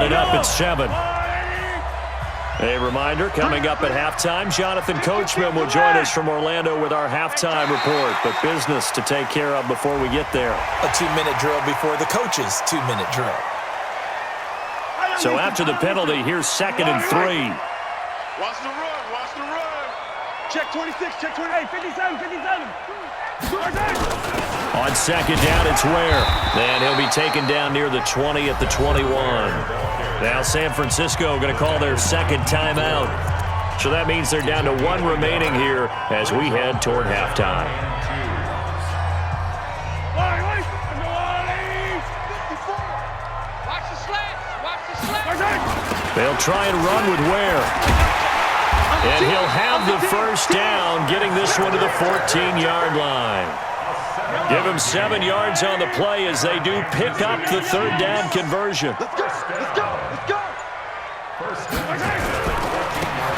it up at 7. A reminder, coming up at halftime, Jonathan Coachman will join us from Orlando with our halftime report. But business to take care of before we get there. A 2-minute drill before the coach's 2-minute drill. So after the penalty, here's 2nd and 3. Watch the run, watch the run. Check 26, check 28, 57, 57. On 2nd down, it's Ware. And he'll be taken down near the 20 at the 21. Now San Francisco going to call their 2nd timeout. So that means they're down to 1 remaining here as we head toward halftime. They'll try and run with Ware. And he'll have the first down, getting this one to the 14-yard line. Give him 7 yards on the play as they do pick up the 3rd down conversion. Let's go, let's go, let's go.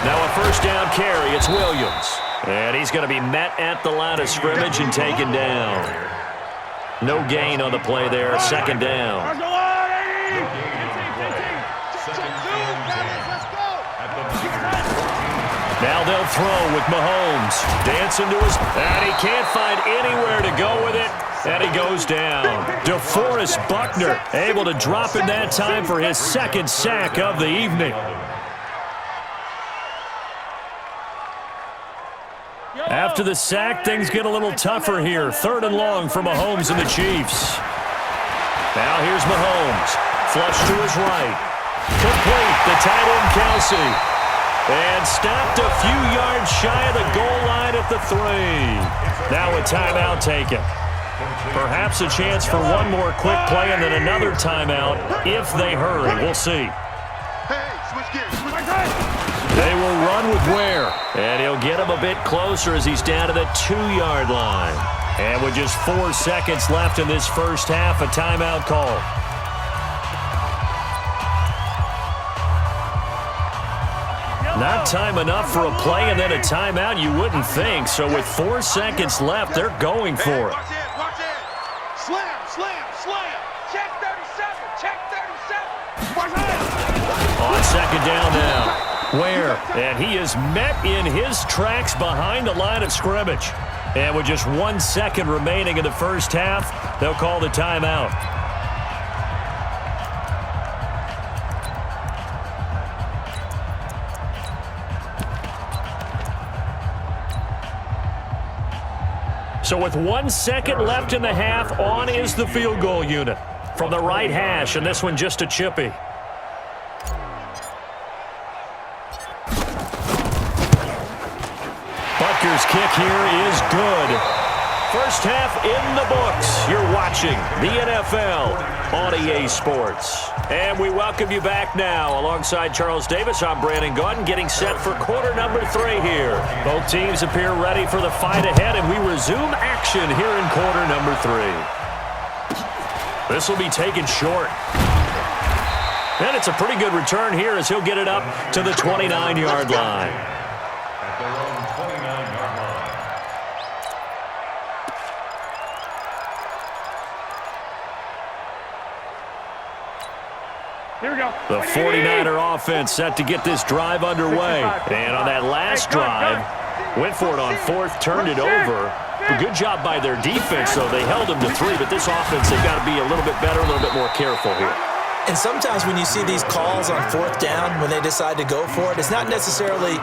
Now a 1st down carry, it's Williams. And he's going to be met at the line of scrimmage and taken down. No gain on the play there, 2nd down. Now they'll throw with Mahomes. Dancing to his... And he can't find anywhere to go with it. And he goes down. DeForest Buckner able to drop in that time for his 2nd sack of the evening. After the sack, things get a little tougher here. 3rd and long for Mahomes and the Chiefs. Now here's Mahomes. Flush to his right. Complete. The tight end, Kelsey. And stopped a few yards shy of the goal line at the 3. Now a timeout taken. Perhaps a chance for one more quick play and then another timeout if they hurry. We'll see. They will run with Ware. And he'll get him a bit closer as he's down to the 2-yard line. And with just 4 seconds left in this first half, a timeout call. Not time enough for a play and then a timeout, you wouldn't think. So with 4 seconds left, they're going for it. Watch it, watch it. Slam, slam, slam. Check 37, check 37. On 2nd down now. Ware, and he is met in his tracks behind the line of scrimmage. And with just 1 second remaining in the first half, they'll call the timeout. So with 1 second left in the half, on is the field goal unit. From the right hash, and this one just a chippy. Butker's kick here is good. First half in the books. You're watching the NFL on EA Sports. And we welcome you back now. Alongside Charles Davis, I'm Brandon Gaudin, getting set for quarter number 3 here. Both teams appear ready for the fight ahead, and we resume action here in quarter number 3. This will be taken short. And it's a pretty good return here as he'll get it up to the 29-yard line. Here we go. The 49er offense set to get this drive underway. And on that last drive, went for it on 4th, turned it over. A good job by their defense, though. They held them to 3, but this offense, they've got to be a little bit better, a little bit more careful here. And sometimes when you see these calls on 4th down, when they decide to go for it, it's not necessarily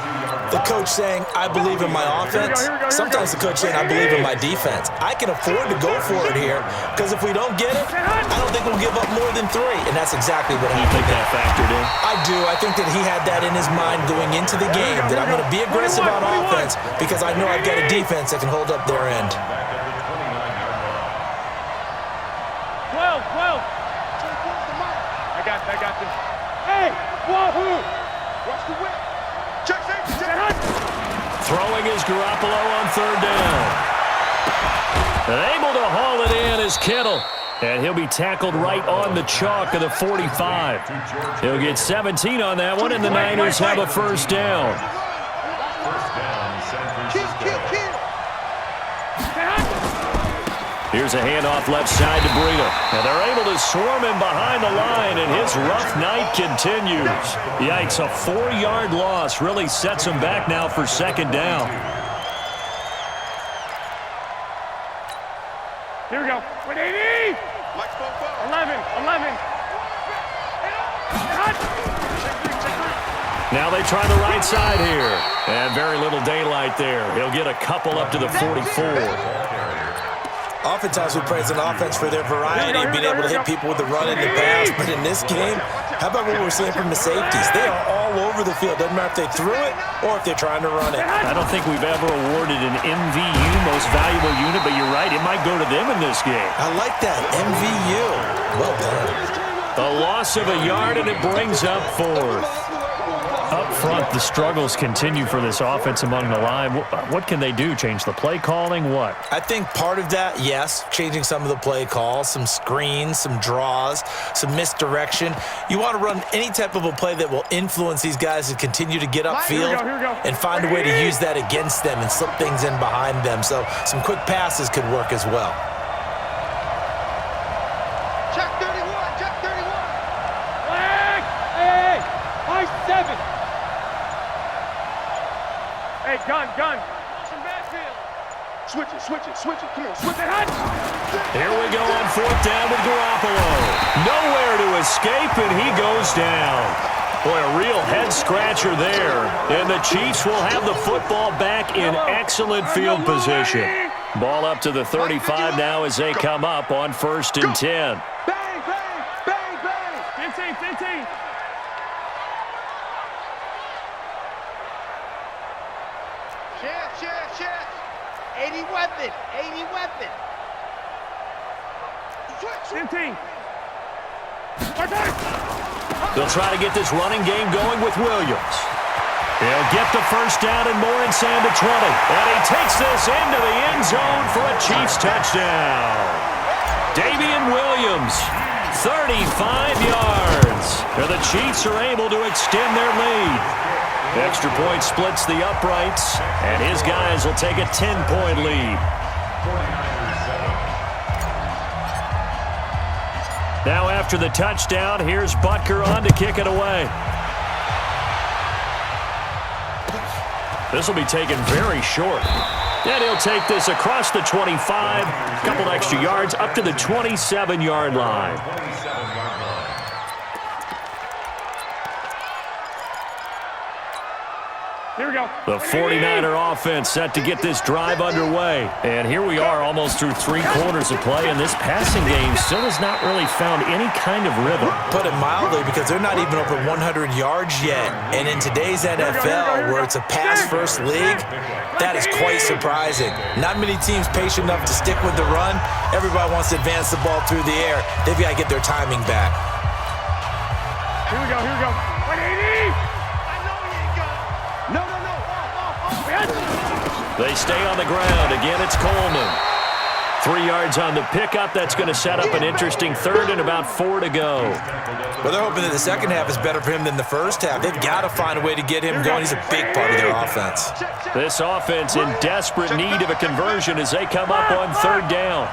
the coach saying, I believe in my offense. Sometimes the coach saying, I believe in my defense. I can afford to go for it here because if we don't get it, I don't think we'll give up more than 3. And that's exactly what happened. You think that factored in? I do. I think that he had that in his mind going into the game, that I'm going to be aggressive on offense because I know I've got a defense that can hold up their end. 12, 12. I got this. Hey, wahoo! Watch the whip. Check, check. Throwing is Garoppolo on 3rd down. And able to haul it in is Kittle. And he'll be tackled right on the chalk of the 45. He'll get 17 on that one, and the Niners have a 1st down. Here's a handoff left side to Breida. And they're able to swarm him behind the line, and his rough night continues. Yikes, a 4-yard loss really sets him back now for second down. Here we go. 180. 11. Now they try the right side here. And very little daylight there. He'll get a couple up to the 44. Oftentimes we praise an offense for their variety, being able to hit people with the run and the pass. But in this game, how about what we're seeing from the safeties? They are all over the field. Doesn't matter if they threw it or if they're trying to run it. I don't think we've ever awarded an MVU, most valuable unit, but you're right, it might go to them in this game. I like that, MVU. Well done. A loss of a yard, and it brings up fourth. Up front, the struggles continue for this offense among the line. What can they do? Change the play calling? What? I think part of that, yes, changing some of the play calls, some screens, some draws, some misdirection. You want to run any type of a play that will influence these guys to continue to get upfield and find a way to use that against them and slip things in behind them. So some quick passes could work as well. Check 31. Flag. Hey. High 7. Hey, gun. Motion backfield. Switch it. Come on, switch it. Here we go on fourth down with Garoppolo. Nowhere to escape, and he goes down. Boy, a real head-scratcher there. And the Chiefs will have the football back in excellent field position. Ball up to the 35 now as they come up on 1st and 10. Bang. 15. Chance. 80 weapon. 15. They'll try to get this running game going with Williams. He'll get the first down and more inside the 20. And he takes this into the end zone for a Chiefs touchdown. Damian Williams, 35 yards. And the Chiefs are able to extend their lead. Extra point splits the uprights, and his guys will take a 10-point lead. Now after the touchdown, here's Butker on to kick it away. This will be taken very short. And he'll take this across the 25, a couple extra yards, up to the 27-yard line. Here we go. The 49er offense set to get this drive underway. And here we are almost through 3 quarters of play, and this passing game still has not really found any kind of rhythm. Put it mildly, because they're not even over 100 yards yet. And in today's NFL, where it's a pass-first league, that is quite surprising. Not many teams patient enough to stick with the run. Everybody wants to advance the ball through the air. They've got to get their timing back. Here we go. 180. They stay on the ground. Again, it's Coleman. 3 yards on the pickup. That's going to set up an interesting third and about 4 to go. Well, they're hoping that the second half is better for him than the first half. They've got to find a way to get him going. He's a big part of their offense. This offense in desperate need of a conversion as they come up on 3rd down.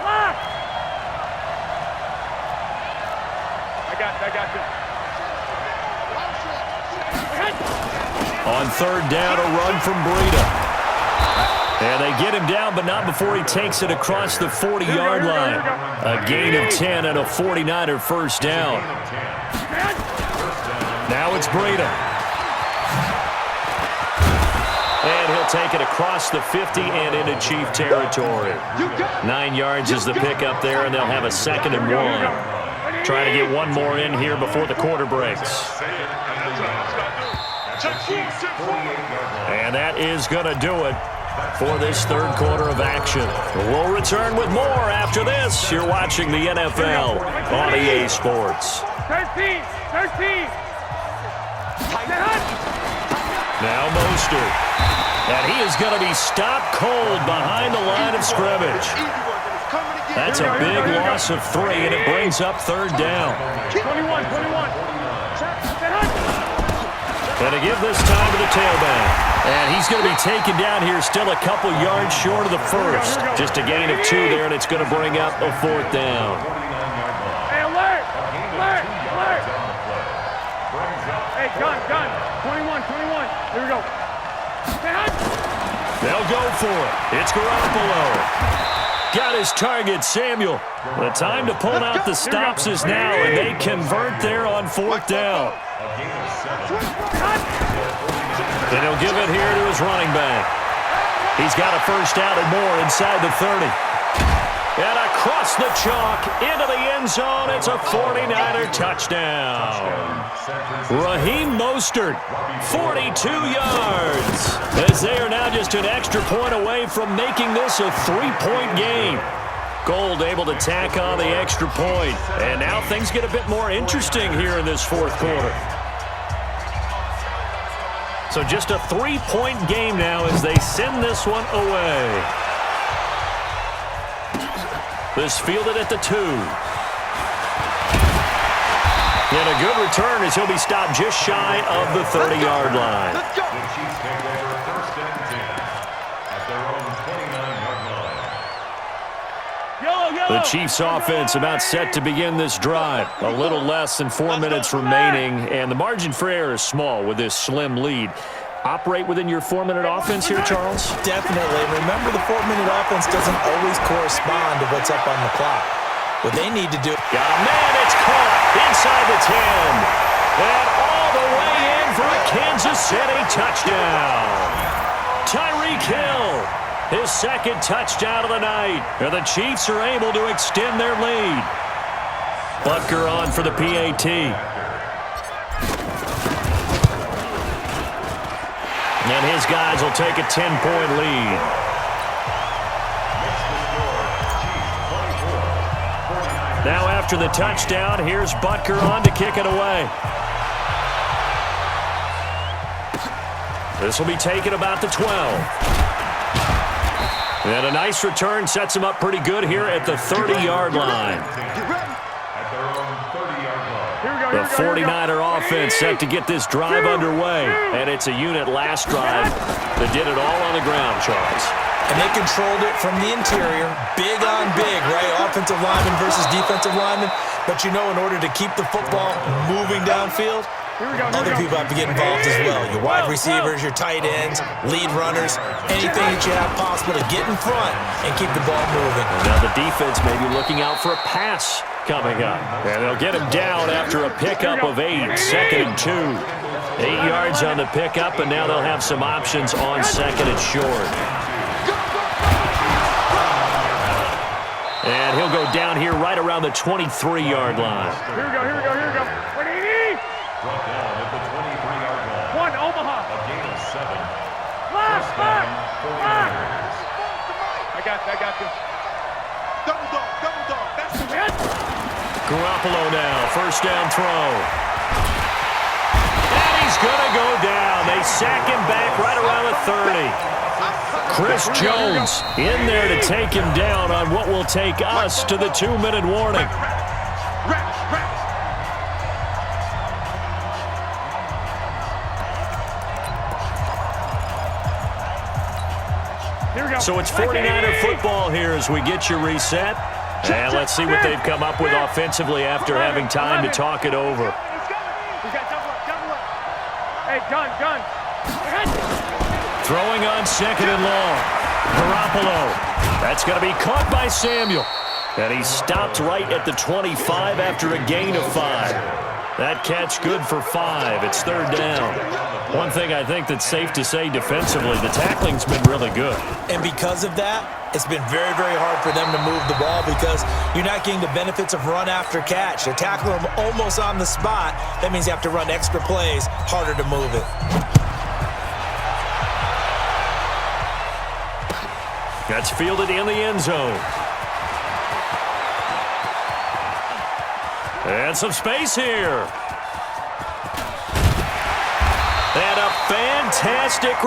I got you. On 3rd down, a run from Breida. And they get him down, but not before he takes it across the 40-yard line. A gain of 10 and a 49er first down. Now it's Breida. And he'll take it across the 50 and into Chief territory. 9 yards is the pickup there, and they'll have a 2nd and 1. Trying to get one more in here before the quarter breaks. And that is going to do it for this 3rd quarter of action. We'll return with more after this. You're watching the NFL on EA Sports. 13. Now Mostert. And he is going to be stopped cold behind the line of scrimmage. That's a big loss of 3, and it brings up 3rd down. 21. And to give this time to the tailback. And he's going to be taken down here, still a couple yards short of the first. Just a gain of 2 there, and it's going to bring up a 4th down. Hey, alert! Alert! Alert! Hey, gun! 21. Here we go. They'll go for it. It's Garoppolo. Got his target, Samuel. The time to pull out the stops is now, and they convert there on 4th down. And he'll give it here to his running back. He's got a first down and more inside the 30. And across the chalk, into the end zone, it's a 49er touchdown. Raheem Mostert, 42 yards, as they are now just an extra point away from making this a 3-point game. Gold able to tack on the extra point. And now things get a bit more interesting here in this 4th quarter. So just a 3-point game now as they send this one away. This fielded at the 2. And a good return as he'll be stopped just shy of the 30-yard line. Let's go. The Chiefs take over 1st and 10 at their own 29-yard line. The Chiefs offense about set to begin this drive. A little less than 4 minutes remaining, and the margin for error is small with this slim lead. Operate within your 4-minute offense here, Charles? Definitely. Remember, the 4-minute offense doesn't always correspond to what's up on the clock. What they need to do... Got a man, it's caught inside the 10. And all the way in for a Kansas City touchdown. Tyreek Hill, his 2nd touchdown of the night. And the Chiefs are able to extend their lead. Butker on for the PAT. And his guys will take a 10-point lead. Now after the touchdown, here's Butker on to kick it away. This will be taken about the 12. And a nice return sets him up pretty good here at the 30-yard line. The 49er offense set to get this drive underway. And it's a unit last drive that did it all on the ground, Charles. And they controlled it from the interior, big on big, right? Offensive lineman versus defensive lineman. But, you know, in order to keep the football moving downfield, other people have to get involved as well. Your wide receivers, your tight ends, lead runners, anything that you have possible to get in front and keep the ball moving. And now the defense may be looking out for a pass coming up. And they'll get him down after a pickup of 8, 2nd and 2. 8 yards on the pickup, and now they'll have some options on 2nd and short. And he'll go down here right around the 23-yard line. Here we go. 180. Brought down at the 23-yard line. 1, Omaha. A gain of 7. Last, First down, 49ers. I got this. Double dog. That's it. Garoppolo now, first down throw. And he's going to go down. They sack him back right around the 30. Chris Jones in there to take him down on what will take us to the 2-minute warning. Here we go. So it's 49er football here as we get you reset. And let's see what they've come up with offensively after having time to talk it over. We got double up. Hey, gun. Throwing on 2nd and long. Garoppolo. That's going to be caught by Samuel. And he stopped right at the 25 after a gain of 5. That catch good for 5. It's 3rd down. One thing I think that's safe to say defensively, the tackling's been really good. And because of that, it's been very, very hard for them to move the ball because you're not getting the benefits of run after catch. They're tackling them almost on the spot. That means you have to run extra plays, harder to move it. That's fielded in the end zone. And some space here. And a fantastic...